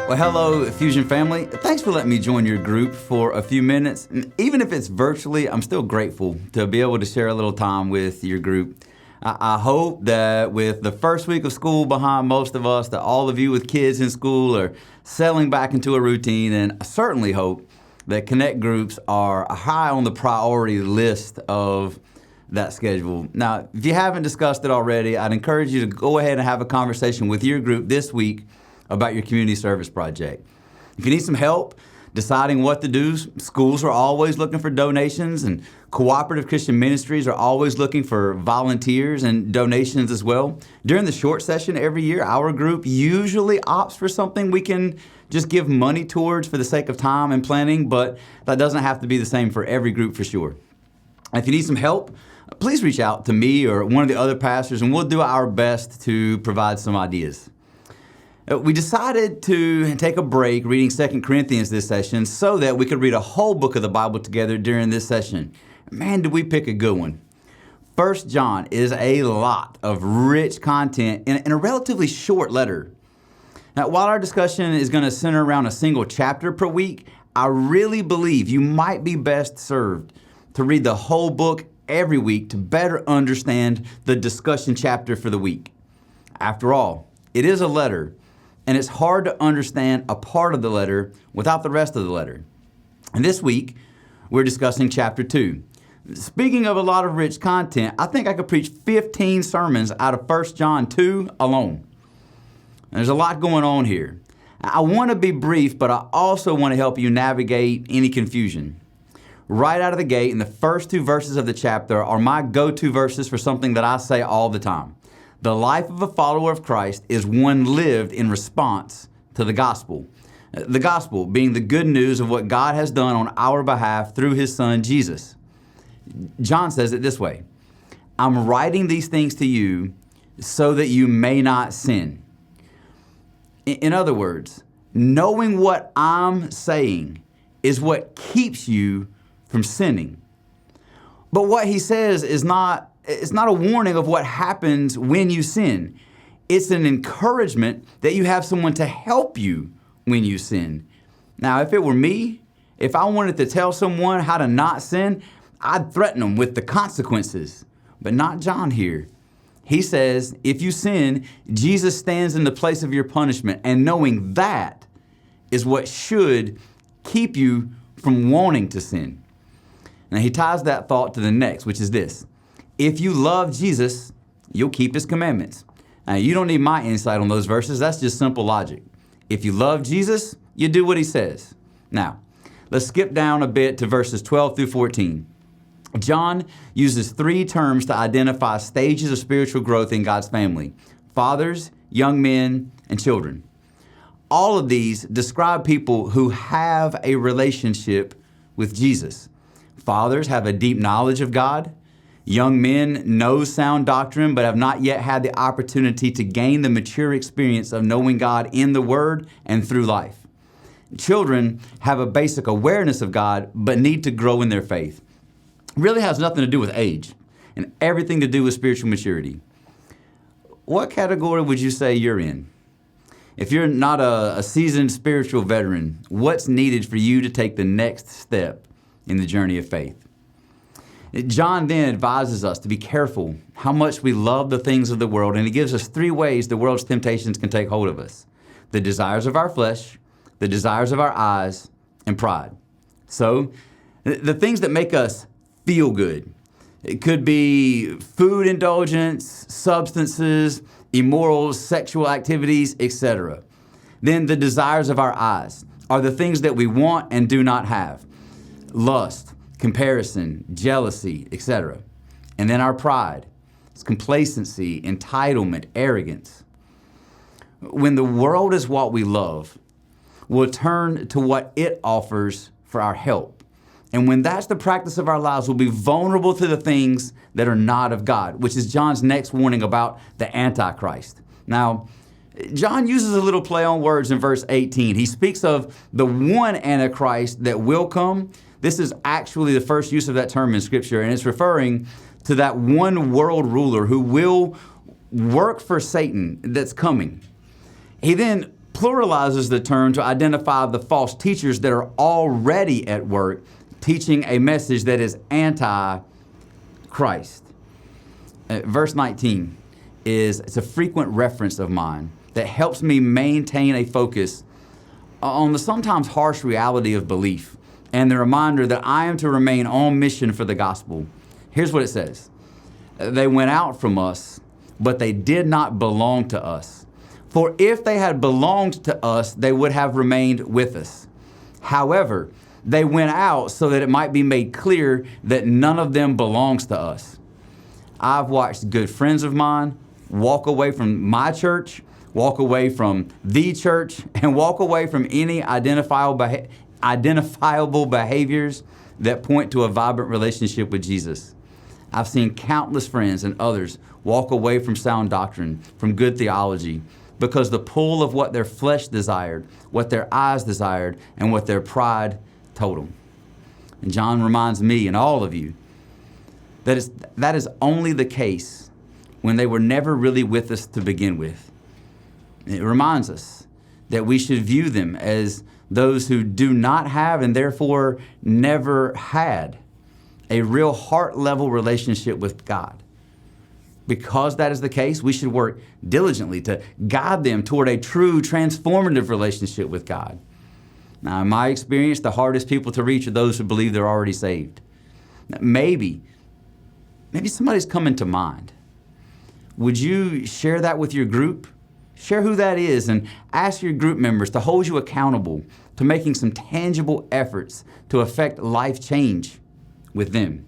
Well, hello, Fusion family. Thanks for letting me join your group for a few minutes. Even if it's virtually, I'm still grateful to be able to share a little time with your group. I hope that with the first week of school behind most of us, that all of you with kids in school are settling back into a routine, and I certainly hope that Connect groups are high on the priority list of that schedule. Now, if you haven't discussed it already, I'd encourage you to go ahead and have a conversation with your group this week about your community service project. If you need some help deciding what to do, schools are always looking for donations, and cooperative Christian ministries are always looking for volunteers and donations as well. During the short session every year, our group usually opts for something we can just give money towards for the sake of time and planning, but that doesn't have to be the same for every group for sure. If you need some help, please reach out to me or one of the other pastors, and we'll do our best to provide some ideas. We decided to take a break reading 2 Corinthians this session so that we could read a whole book of the Bible together during this session. Man, did we pick a good one. 1 John is a lot of rich content in a relatively short letter. Now, while our discussion is going to center around a single chapter per week, I really believe you might be best served to read the whole book every week to better understand the discussion chapter for the week. After all, it is a letter, and it's hard to understand a part of the letter without the rest of the letter. And this week, we're discussing chapter 2. Speaking of a lot of rich content, I think I could preach 15 sermons out of 1 John 2 alone. There's a lot going on here. I want to be brief, but I also want to help you navigate any confusion. Right out of the gate, in the first 2 verses of the chapter are my go-to verses for something that I say all the time. The life of a follower of Christ is one lived in response to the gospel. The gospel being the good news of what God has done on our behalf through his son, Jesus. John says it this way: I'm writing these things to you so that you may not sin. In other words, knowing what I'm saying is what keeps you from sinning. But what he says is it's not a warning of what happens when you sin. It's an encouragement that you have someone to help you when you sin. Now, if it were me, if I wanted to tell someone how to not sin, I'd threaten them with the consequences. But not John here. He says, if you sin, Jesus stands in the place of your punishment, and knowing that is what should keep you from wanting to sin. Now, he ties that thought to the next, which is this: if you love Jesus, you'll keep his commandments. Now, you don't need my insight on those verses. That's just simple logic. If you love Jesus, you do what he says. Now, let's skip down a bit to verses 12 through 14. John uses 3 terms to identify stages of spiritual growth in God's family: fathers, young men, and children. All of these describe people who have a relationship with Jesus. Fathers have a deep knowledge of God. Young men know sound doctrine, but have not yet had the opportunity to gain the mature experience of knowing God in the Word and through life. Children have a basic awareness of God, but need to grow in their faith. It really has nothing to do with age and everything to do with spiritual maturity. What category would you say you're in? If you're not a seasoned spiritual veteran, what's needed for you to take the next step in the journey of faith? John then advises us to be careful how much we love the things of the world, and he gives us 3 ways the world's temptations can take hold of us: the desires of our flesh, the desires of our eyes, and pride. So, the things that make us feel good. It could be food indulgence, substances, immoral sexual activities, etc. Then the desires of our eyes are the things that we want and do not have: lust, comparison, jealousy, etc. And then our pride. It's complacency, entitlement, arrogance. When the world is what we love, we'll turn to what it offers for our help. And when that's the practice of our lives, we'll be vulnerable to the things that are not of God, which is John's next warning about the Antichrist. Now, John uses a little play on words in verse 18. He speaks of the one Antichrist that will come. This is actually the first use of that term in Scripture, and it's referring to that one world ruler who will work for Satan that's coming. He then pluralizes the term to identify the false teachers that are already at work teaching a message that is anti-Christ. Verse 19 it's a frequent reference of mine that helps me maintain a focus on the sometimes harsh reality of belief and the reminder that I am to remain on mission for the gospel. Here's what it says. They went out from us, but they did not belong to us. For if they had belonged to us, they would have remained with us. However, they went out so that it might be made clear that none of them belongs to us. I've watched good friends of mine walk away from my church, walk away from the church, and walk away from any identifiable behaviors that point to a vibrant relationship with Jesus. I've seen countless friends and others walk away from sound doctrine, from good theology, because the pull of what their flesh desired, what their eyes desired, and what their pride told them. And John reminds me and all of you that is only the case when they were never really with us to begin with. It reminds us that we should view them as those who do not have and therefore never had a real heart-level relationship with God. Because that is the case, we should work diligently to guide them toward a true transformative relationship with God. Now, in my experience, the hardest people to reach are those who believe they're already saved. Now, maybe somebody's coming to mind. Would you share that with your group? Share who that is and ask your group members to hold you accountable to making some tangible efforts to affect life change with them.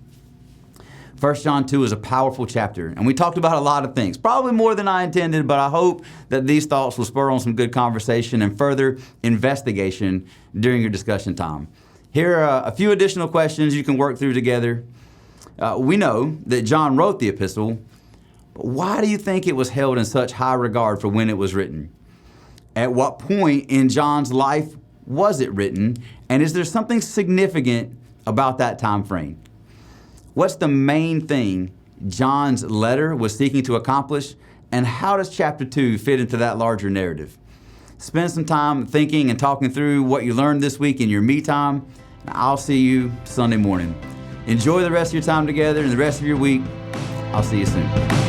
1 John 2 is a powerful chapter, and we talked about a lot of things, probably more than I intended, but I hope that these thoughts will spur on some good conversation and further investigation during your discussion time. Here are a few additional questions you can work through together. We know that John wrote the epistle, but why do you think it was held in such high regard for when it was written? At what point in John's life was it written, and is there something significant about that time frame? What's the main thing John's letter was seeking to accomplish, and how does chapter 2 fit into that larger narrative? Spend some time thinking and talking through what you learned this week in your me time. I'll see you Sunday morning. Enjoy the rest of your time together and the rest of your week. I'll see you soon.